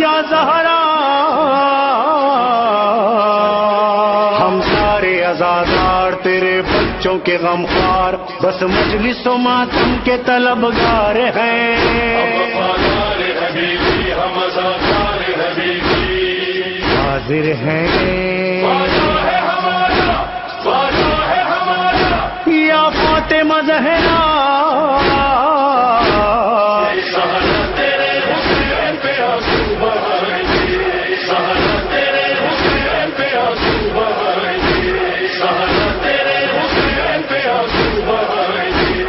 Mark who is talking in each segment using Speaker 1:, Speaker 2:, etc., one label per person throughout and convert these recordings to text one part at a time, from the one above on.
Speaker 1: یا زہرا ہم سارے عزادار تیرے بچوں کے غمخوار بس مجلس و ماتم کے طلبگار ہیں حاضر ہیں یا فاطمہ زہرا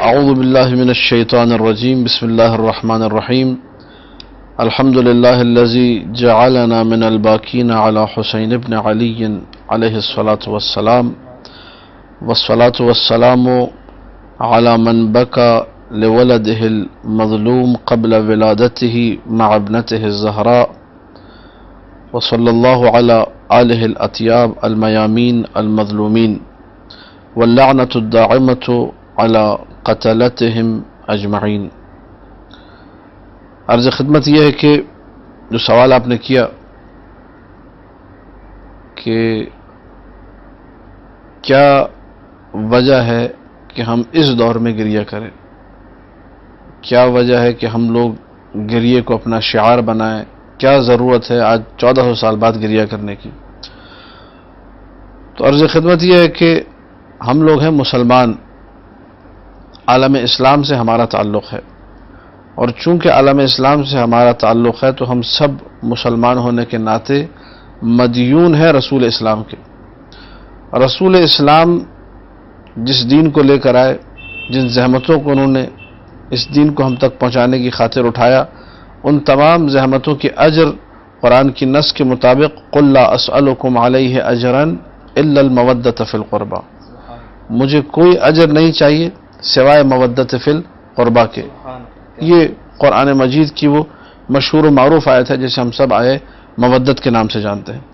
Speaker 2: اعوذ باللہ من الشیطان الرجیم بسم اللہ الرحمن الرحیم الحمد للہ الذی جعلنا من الباکین علی حسین ابن علی علیہ الصلاة والسلام والصلاة والسلام علی من بکا لولده المظلوم قبل ولادته مع ابنته الزہراء وصلی اللہ علی آلہ الاطیاب المیامین المظلومین واللعنة الداعمة علی قتلتهم اجمعین۔ عرض خدمت یہ ہے کہ جو سوال آپ نے کیا کہ کیا وجہ ہے کہ ہم اس دور میں گریہ کریں، کیا وجہ ہے کہ ہم لوگ گریے کو اپنا شعار بنائیں، کیا ضرورت ہے آج 1400 سال بعد گریہ کرنے کی؟ تو عرض خدمت یہ ہے کہ ہم لوگ ہیں مسلمان، عالم اسلام سے ہمارا تعلق ہے، اور چونکہ عالم اسلام سے ہمارا تعلق ہے تو ہم سب مسلمان ہونے کے ناطے مدیون ہیں رسول اسلام کے۔ رسول اسلام جس دین کو لے کر آئے، جن زحمتوں کو انہوں نے اس دین کو ہم تک پہنچانے کی خاطر اٹھایا، ان تمام زحمتوں کے اجر قرآن کی نص کے مطابق قل لا اسألکم علیہ اجرا الا المودۃ فی القربى، مجھے کوئی اجر نہیں چاہیے سوائے مودت فی القربہ کے۔ یہ قرآن مجید کی وہ مشہور و معروف آیت ہے جسے ہم سب آئے مودت کے نام سے جانتے ہیں۔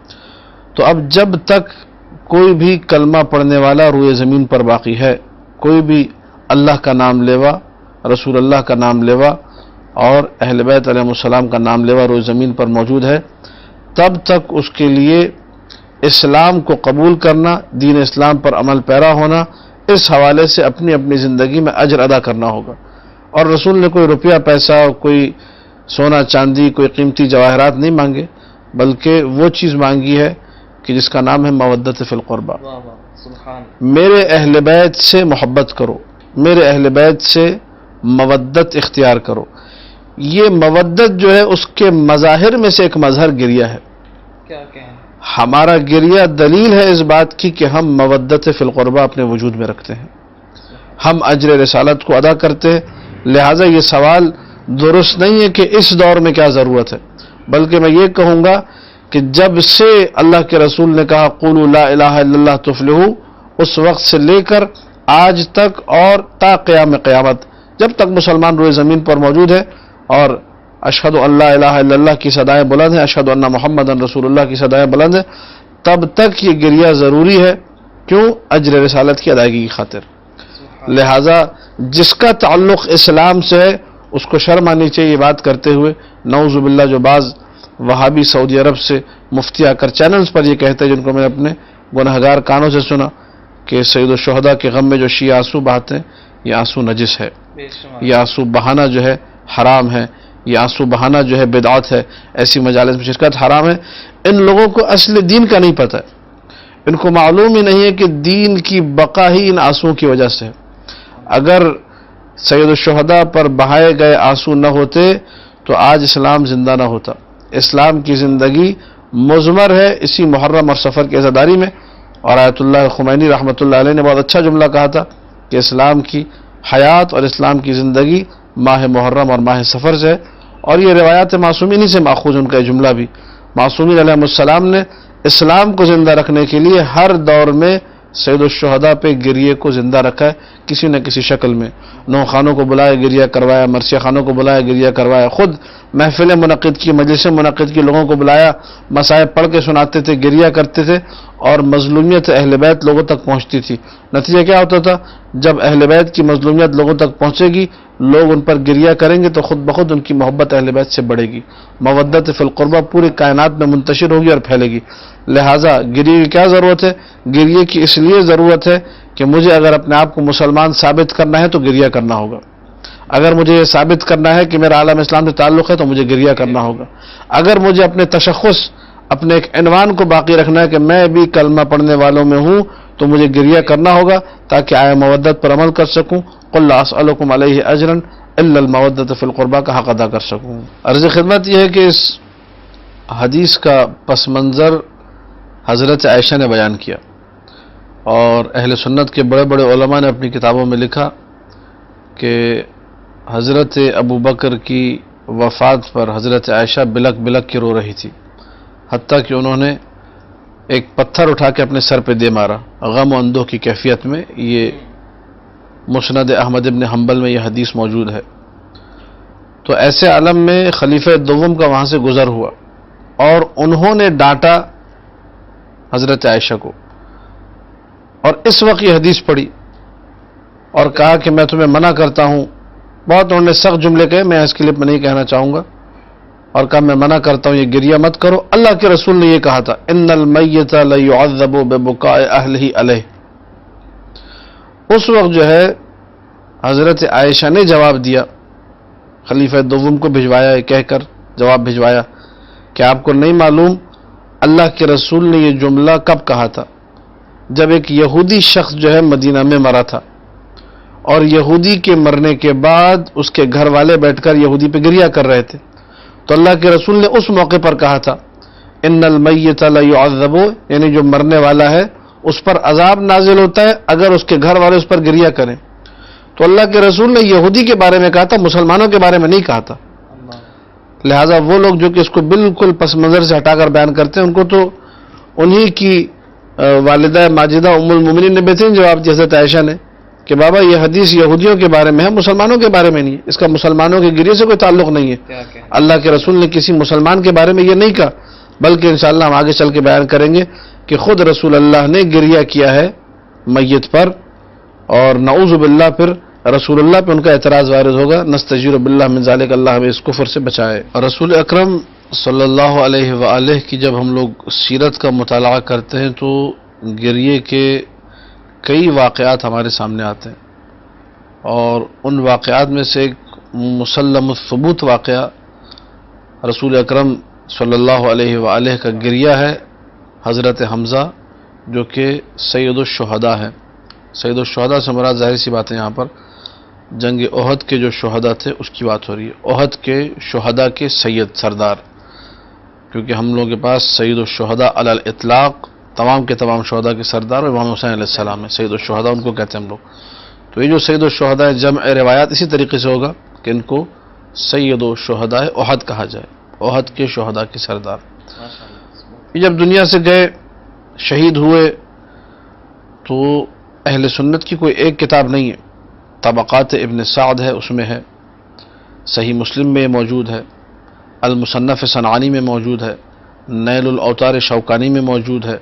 Speaker 2: تو اب جب تک کوئی بھی کلمہ پڑھنے والا روئے زمین پر باقی ہے، کوئی بھی اللہ کا نام لیوا، رسول اللہ کا نام لیوا اور اہل بیت علیہ السلام کا نام لیوا روئے زمین پر موجود ہے، تب تک اس کے لیے اسلام کو قبول کرنا، دین اسلام پر عمل پیرا ہونا، اس حوالے سے اپنی اپنی زندگی میں اجر ادا کرنا ہوگا۔ اور رسول نے کوئی روپیہ پیسہ، کوئی سونا چاندی، کوئی قیمتی جواہرات نہیں مانگے، بلکہ وہ چیز مانگی ہے کہ جس کا نام ہے مودت فی القربہ۔ میرے اہل بیت سے محبت کرو، میرے اہل بیت سے مودت اختیار کرو۔ یہ مودت جو ہے اس کے مظاہر میں سے ایک مظہر گریہ ہے۔ ہمارا گریہ دلیل ہے اس بات کی کہ ہم مودت فی القربہ اپنے وجود میں رکھتے ہیں، ہم اجر رسالت کو ادا کرتے ہیں۔ لہٰذا یہ سوال درست نہیں ہے کہ اس دور میں کیا ضرورت ہے، بلکہ میں یہ کہوں گا کہ جب سے اللہ کے رسول نے کہا قولوا لا الہ الا اللہ تفلحوا، اس وقت سے لے کر آج تک اور تا قیام قیامت، جب تک مسلمان روئے زمین پر موجود ہے اور اشہد ان لا الہ الا اللہ کی صدائیں بلند ہیں، اشہد ان محمد رسول اللہ کی صدائیں بلند ہیں، تب تک یہ گریہ ضروری ہے۔ کیوں؟ اجر رسالت کی ادائیگی کی خاطر۔ لہٰذا جس کا تعلق اسلام سے ہے اس کو شرم آنی چاہیے یہ بات کرتے ہوئے، نعوذ باللہ جو بعض وہابی سعودی عرب سے مفتی آ کر چینلز پر یہ کہتے ہیں، جن کو میں نے اپنے گنہگار کانوں سے سنا کہ سید الشہداء کے غم میں جو شیعہ آنسو بہاتے ہیں یہ آنسو نجس ہے، یہ آنسو بہانا جو ہے حرام ہے، یہ آنسو بہانا جو ہے بدعت ہے، ایسی مجالس میں شرکت حرام ہے۔ ان لوگوں کو اصل دین کا نہیں پتہ ہے، ان کو معلوم ہی نہیں ہے کہ دین کی بقا ہی ان آنسوؤں کی وجہ سے ہے۔ اگر سید الشہداء پر بہائے گئے آنسو نہ ہوتے تو آج اسلام زندہ نہ ہوتا۔ اسلام کی زندگی مضمر ہے اسی محرم اور سفر کی عزاداری میں، اور آیت اللہ خمینی رحمۃ اللہ علیہ نے بہت اچھا جملہ کہا تھا کہ اسلام کی حیات اور اسلام کی زندگی ماہ محرم اور ماہ سفر سے ہے، اور یہ روایات معصومین سے ماخوذ ان کا یہ جملہ بھی۔ معصومین علیہ السلام نے اسلام کو زندہ رکھنے کے لیے ہر دور میں سید الشہداء پہ گریے کو زندہ رکھا ہے کسی نہ کسی شکل میں۔ نو خانوں کو بلایا گریہ کروایا، مرثیہ خانوں کو بلایا گریہ کروایا، خود محفلیں منعقد کی, مجلسیں منعقد کی, لوگوں کو بلایا, مصائب پڑھ کے سناتے تھے, گریہ کرتے تھے, اور مظلومیت اہل بیت لوگوں تک پہنچتی تھی. نتیجہ کیا ہوتا تھا؟ جب اہل بیت کی مظلومیت لوگوں تک پہنچے گی, لوگ ان پر گریہ کریں گے تو خود بخود ان کی محبت اہل بیت سے بڑھے گی, مودت فی القربہ پوری کائنات میں منتشر ہوگی اور پھیلے گی. لہٰذا گریہ کی کیا ضرورت ہے؟ گریہ کی اس لیے ضرورت ہے کہ مجھے اگر اپنے آپ کو مسلمان ثابت کرنا ہے تو گریہ کرنا ہوگا. اگر مجھے یہ ثابت کرنا ہے کہ میرا عالم اسلام سے تعلق ہے تو مجھے گریہ کرنا ہوگا. اگر مجھے اپنے تشخص, اپنے ایک عنوان کو باقی رکھنا ہے کہ میں بھی کلمہ پڑھنے والوں میں ہوں, تو مجھے گریہ کرنا ہوگا تاکہ آئے مودت پر عمل کر سکوں. قل لا اسألکم علیہ اجرا الا المودۃ فی القربہ کا حق ادا کر سکوں. عرض خدمت یہ ہے کہ اس حدیث کا پس منظر حضرت عائشہ نے بیان کیا, اور اہل سنت کے بڑے بڑے علماء نے اپنی کتابوں میں لکھا کہ حضرت ابو بکر کی وفات پر حضرت عائشہ بلک بلک کے رو رہی تھی, حتیٰ کہ انہوں نے ایک پتھر اٹھا کے اپنے سر پہ دے مارا غم و اندوہ کی کیفیت میں. یہ مسند احمد ابن حنبل میں یہ حدیث موجود ہے. تو ایسے عالم میں خلیفہ دوم کا وہاں سے گزر ہوا, اور انہوں نے ڈانٹا حضرت عائشہ کو, اور اس وقت یہ حدیث پڑھی اور کہا کہ میں تمہیں منع کرتا ہوں. بہت انہوں نے سخت جملے کہے, میں اس کلپ میں نہیں کہنا چاہوں گا, اور کہا میں منع کرتا ہوں, یہ گریہ مت کرو. اللہ کے رسول نے یہ کہا تھا, ان المیت لیعذب ببکاء اہلہ علیہ. اس وقت جو ہے حضرت عائشہ نے جواب دیا, خلیفہ دوم کو بھجوایا, کہہ کر جواب بھجوایا کہ آپ کو نہیں معلوم اللہ کے رسول نے یہ جملہ کب کہا تھا؟ جب ایک یہودی شخص جو ہے مدینہ میں مرا تھا, اور یہودی کے مرنے کے بعد اس کے گھر والے بیٹھ کر یہودی پہ گریہ کر رہے تھے, تو اللہ کے رسول نے اس موقع پر کہا تھا ان المیت لیعذب, یعنی جو مرنے والا ہے اس پر عذاب نازل ہوتا ہے اگر اس کے گھر والے اس پر گریہ کریں. تو اللہ کے رسول نے یہودی کے بارے میں کہا تھا, مسلمانوں کے بارے میں نہیں کہا تھا. لہٰذا وہ لوگ جو کہ اس کو بالکل پس منظر سے ہٹا کر بیان کرتے ہیں, ان کو تو انہی کی والدہ ماجدہ ام المومنین نے بہترین جواب دیا حضرت عائشہ نے کہ بابا یہ حدیث یہودیوں کے بارے میں ہے, مسلمانوں کے بارے میں نہیں ہے, اس کا مسلمانوں کے گریہ سے کوئی تعلق نہیں ہے. اللہ کے رسول نے کسی مسلمان کے بارے میں یہ نہیں کہا, بلکہ انشاءاللہ ہم آگے چل کے بیان کریں گے کہ خود رسول اللہ نے گریہ کیا ہے میت پر, اور نعوذ باللہ پھر رسول اللہ پہ ان کا اعتراض وارد ہوگا. نستجیر باللہ من ذالک, اللہ ہمیں اس کفر سے بچائے. اور رسول اکرم صلی اللہ علیہ وآلہ کی جب ہم لوگ سیرت کا مطالعہ کرتے ہیں تو گریہ کے کئی واقعات ہمارے سامنے آتے ہیں, اور ان واقعات میں سے ایک مسلم الثبوت واقعہ رسول اکرم صلی اللہ علیہ وآلہ کا گریہ ہے حضرت حمزہ, جو کہ سید الشہداء ہے. سید الشہداء سے مراد ظاہر سی بات ہے یہاں پر جنگ احد کے جو شہداء تھے اس کی بات ہو رہی ہے, احد کے شہداء کے سید سردار, کیونکہ ہم لوگوں کے پاس سید الشہداء علی الاطلاق تمام کے تمام شہداء کے سردار اور امام حسین علیہ السلام ہے, سید الشہداء ان کو کہتے ہیں ہم لوگ. تو یہ جو سید الشہداء جمع روایات اسی طریقے سے ہوگا کہ ان کو سید الشہداء احد کہا جائے, احد کے شہداء کے سردار. یہ جب دنیا سے گئے, شہید ہوئے, تو اہل سنت کی کوئی ایک کتاب نہیں ہے, طبقات ابن سعد ہے اس میں ہے, صحیح مسلم میں موجود ہے, المصنف صنعانی میں موجود ہے, نیل الاوطار شوکانی میں موجود ہے,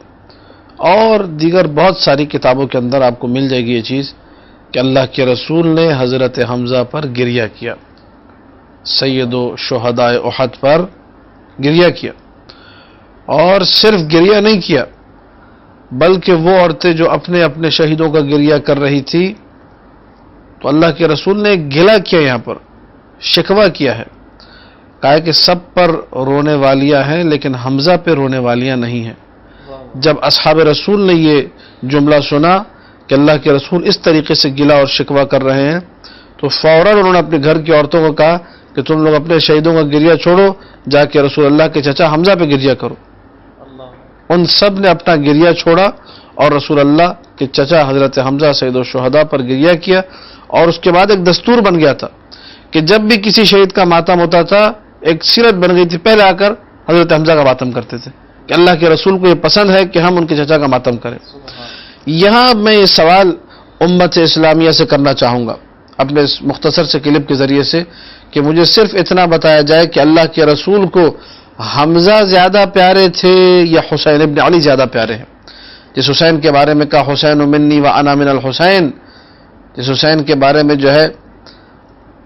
Speaker 2: اور دیگر بہت ساری کتابوں کے اندر آپ کو مل جائے گی یہ چیز کہ اللہ کے رسول نے حضرت حمزہ پر گریہ کیا, سید و شہداء احد پر گریہ کیا. اور صرف گریہ نہیں کیا بلکہ وہ عورتیں جو اپنے اپنے شہیدوں کا گریہ کر رہی تھی, تو اللہ کے رسول نے گلہ کیا, یہاں پر شکوہ کیا ہے, کہا کہ سب پر رونے والیاں ہیں لیکن حمزہ پہ رونے والیاں نہیں ہیں. جب اصحاب رسول نے یہ جملہ سنا کہ اللہ کے رسول اس طریقے سے گلہ اور شکوہ کر رہے ہیں, تو فوراً انہوں نے اپنے گھر کی عورتوں کو کہا کہ تم لوگ اپنے شہیدوں کا گریہ چھوڑو, جا کے رسول اللہ کے چچا حمزہ پہ گریہ کرو. ان سب نے اپنا گریہ چھوڑا اور رسول اللہ کے چچا حضرت حمزہ سید الشہداء پر گریہ کیا. اور اس کے بعد ایک دستور بن گیا تھا کہ جب بھی کسی شہید کا ماتم ہوتا تھا, ایک سیرت بن گئی تھی, پہلے آ کر حضرت حمزہ کا ماتم کرتے تھے کہ اللہ کے رسول کو یہ پسند ہے کہ ہم ان کے چچا کا ماتم کریں. یہاں میں یہ سوال امت اسلامیہ سے کرنا چاہوں گا اپنے اس مختصر سے کلپ کے ذریعے سے کہ مجھے صرف اتنا بتایا جائے کہ اللہ کے رسول کو حمزہ زیادہ پیارے تھے یا حسین ابن علی زیادہ پیارے ہیں. جس حسین کے بارے میں کہا حسین منی و انا من الحسین، جس حسین کے بارے میں جو ہے،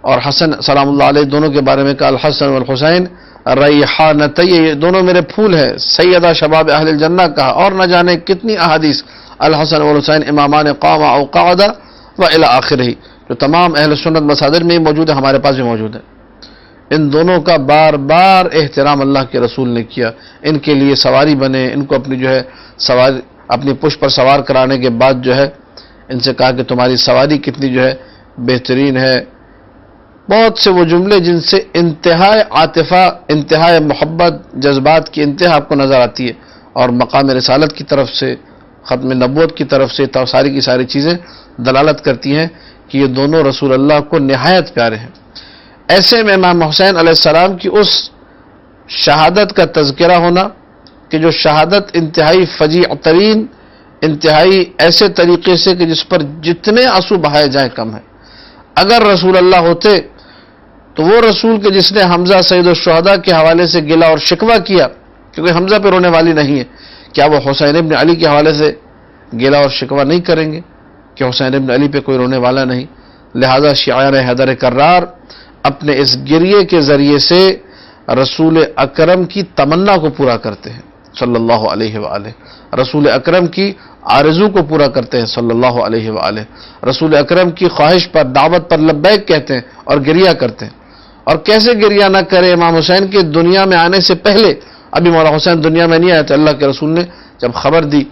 Speaker 2: اور حسن سلام اللہ علیہ دونوں کے بارے میں کہا الحسن والحسین ریحانتی، یہ دونوں میرے پھول ہیں، سیدہ شباب اہل الجنہ کہا، اور نہ جانے کتنی احادیث، الحسن والحسین امامان قام او قعد و الی آخرہ، جو تمام اہل سنت مصادر میں موجود ہے، ہمارے پاس بھی موجود ہے. ان دونوں کا بار بار احترام اللہ کے رسول نے کیا. ان کے لیے سواری بنے، ان کو اپنی جو ہے سواری اپنی پشت پر سوار کرانے کے بعد جو ہے ان سے کہا کہ تمہاری سواری کتنی جو ہے بہترین ہے. بہت سے وہ جملے جن سے انتہائی عاطفہ، انتہائی محبت، جذبات کی انتہا آپ کو نظر آتی ہے، اور مقام رسالت کی طرف سے، ختم نبوت کی طرف سے ساری کی ساری چیزیں دلالت کرتی ہیں کہ یہ دونوں رسول اللہ کو نہایت پیارے ہیں. ایسے میں امام حسین علیہ السلام کی اس شہادت کا تذکرہ ہونا کہ جو شہادت انتہائی فجیع ترین، انتہائی ایسے طریقے سے کہ جس پر جتنے آنسو بہائے جائیں کم ہے. اگر رسول اللہ ہوتے تو وہ رسول کے جس نے حمزہ سید الشہداء کے حوالے سے گلا اور شکوہ کیا، کیونکہ حمزہ پہ رونے والی نہیں ہے، کیا وہ حسین ابن علی کے حوالے سے گلا اور شکوہ نہیں کریں گے کہ حسین ابن علی پہ کوئی رونے والا نہیں؟ لہذا شیعان حیدر کرار اپنے اس گریے کے ذریعے سے رسول اکرم کی تمنا کو پورا کرتے ہیں صلی اللہ علیہ وآلہ، رسول اکرم کی آرزو کو پورا کرتے ہیں صلی اللہ علیہ وآلہ، رسول اکرم کی خواہش پر، دعوت پر لبیک کہتے ہیں اور گریہ کرتے ہیں. اور کیسے گریہ نہ کرے؟ امام حسین کے دنیا میں آنے سے پہلے، ابھی مولا حسین دنیا میں نہیں آئے تھے، اللہ کے رسول نے جب خبر دی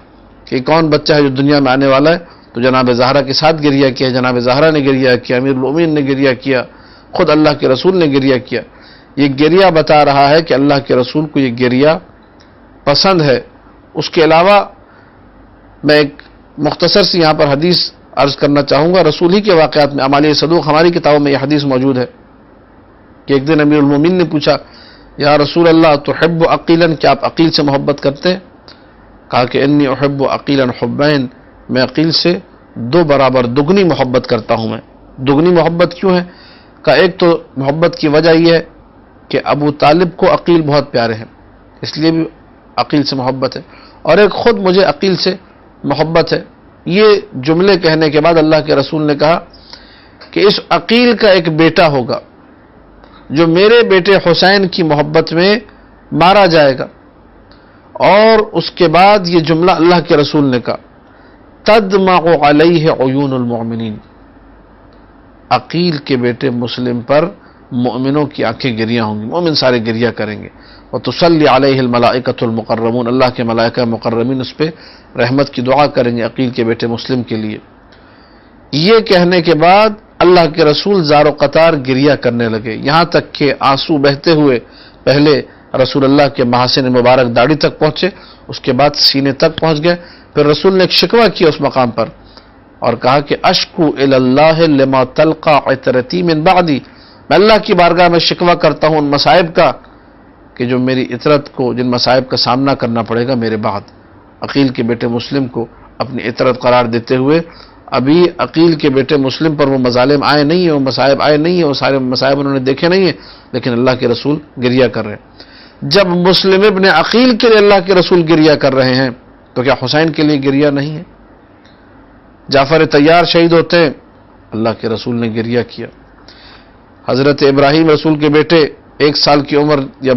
Speaker 2: کہ کون بچہ ہے جو دنیا میں آنے والا ہے تو جناب زہرا کے ساتھ گریہ کیا، جناب زہرا نے گریہ کیا، امیر المومنین نے گریہ کیا، خود اللہ کے رسول نے گریہ کیا. یہ گریہ بتا رہا ہے کہ اللہ کے رسول کو یہ گریہ پسند ہے. اس کے علاوہ میں ایک مختصر سی یہاں پر حدیث عرض کرنا چاہوں گا. رسول ہی کے واقعات میں اعمال صدوق ہماری کتابوں میں یہ حدیث موجود ہے کہ ایک دن امیر المومنین نے پوچھا یا رسول اللہ تحب عقیلا، کیا آپ عقیل سے محبت کرتے ہیں؟ کہا کہ انی احب عقیلا حبین، میں عقیل سے دو برابر دگنی محبت کرتا ہوں. میں دگنی محبت کیوں ہے؟ کہا ایک تو محبت کی وجہ یہ ہے کہ ابو طالب کو عقیل بہت پیارے ہیں، اس لیے بھی عقیل سے محبت ہے، اور ایک خود مجھے عقیل سے محبت ہے. یہ جملے کہنے کے بعد اللہ کے رسول نے کہا کہ اس عقیل کا ایک بیٹا ہوگا جو میرے بیٹے حسین کی محبت میں مارا جائے گا. اور اس کے بعد یہ جملہ اللہ کے رسول نے کہا تدمع علیہ عیون المؤمنین، عقیل کے بیٹے مسلم پر مؤمنوں کی آنکھیں گریہ ہوں گی، مومن سارے گریہ کریں گے. وتصلی علیہ الملائکۃ المقربون، اللہ کے ملائکہ مقربین اس پہ رحمت کی دعا کریں گے عقیل کے بیٹے مسلم کے لیے. یہ کہنے کے بعد اللہ کے رسول زار و قطار گریہ کرنے لگے، یہاں تک کہ آنسو بہتے ہوئے پہلے رسول اللہ کے محاسن مبارک داڑھی تک پہنچے، اس کے بعد سینے تک پہنچ گئے. پھر رسول نے ایک شکوہ کیا اس مقام پر اور کہا کہ اشکو الی اللہ لما تلقى عترتی من بعدی، میں اللہ کی بارگاہ میں شکوہ کرتا ہوں ان مصائب کا کہ جو میری عطرت کو، جن مصائب کا سامنا کرنا پڑے گا میرے بعد. عقیل کے بیٹے مسلم کو اپنی عطرت قرار دیتے ہوئے ابھی عقیل کے بیٹے مسلم پر وہ مظالم آئے نہیں ہیں، وہ مصائب آئے نہیں ہیں، وہ سارے مصائب انہوں نے دیکھے نہیں ہیں، لیکن اللہ کے رسول گریہ کر رہے ہیں. جب مسلم ابن عقیل کے لیے اللہ کے رسول گریہ کر رہے ہیں تو کیا حسین کے لیے گریہ نہیں ہے؟ جعفر طیار شہید ہوتے ہیں، اللہ کے رسول نے گریہ کیا. حضرت ابراہیم رسول کے بیٹے 1 سال کی عمر یا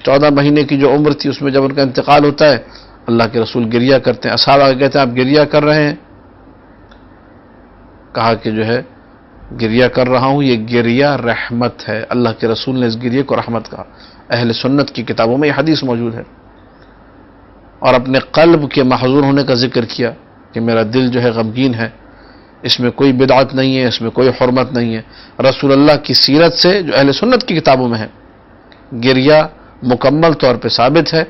Speaker 2: 14 مہینے کی جو عمر تھی اس میں جب ان کا انتقال ہوتا ہے اللہ کے رسول گریہ کرتے ہیں. اصحاب کہتے ہیں آپ گریہ کر رہے ہیں؟ کہا کہ جو ہے گریہ کر رہا ہوں، یہ گریہ رحمت ہے. اللہ کے رسول نے اس گریہ کو رحمت کہا. اہل سنت کی کتابوں میں یہ حدیث موجود ہے. اور اپنے قلب کے محظور ہونے کا ذکر کیا کہ میرا دل جو ہے غمگین ہے، اس میں کوئی بدعت نہیں ہے، اس میں کوئی حرمت نہیں ہے. رسول اللہ کی سیرت سے جو اہل سنت کی کتابوں میں ہے گریہ مکمل طور پہ ثابت ہے.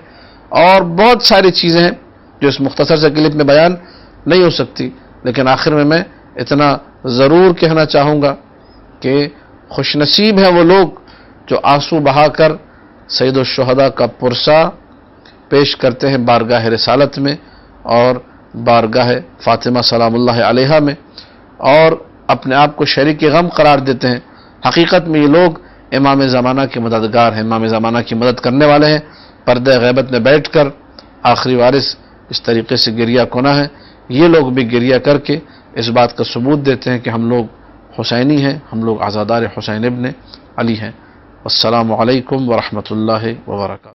Speaker 2: اور بہت ساری چیزیں ہیں جو اس مختصر سے کلپ میں بیان نہیں ہو سکتی، لیکن آخر میں اتنا ضرور کہنا چاہوں گا کہ خوش نصیب ہیں وہ لوگ جو آنسو بہا کر سید الشہداء کا پرسہ پیش کرتے ہیں بارگاہ رسالت میں اور بارگاہ فاطمہ سلام اللہ علیہا میں، اور اپنے آپ کو شریک غم قرار دیتے ہیں. حقیقت میں یہ لوگ امام زمانہ کے مددگار ہیں، امام زمانہ کی مدد کرنے والے ہیں، پردہ غیبت میں بیٹھ کر آخری وارث اس طریقے سے گریہ کنا ہے، یہ لوگ بھی گریہ کر کے اس بات کا ثبوت دیتے ہیں کہ ہم لوگ حسینی ہیں، ہم لوگ عزادار حسین ابن علی ہیں۔ السلام علیکم ورحمۃ اللہ وبرکاتہ۔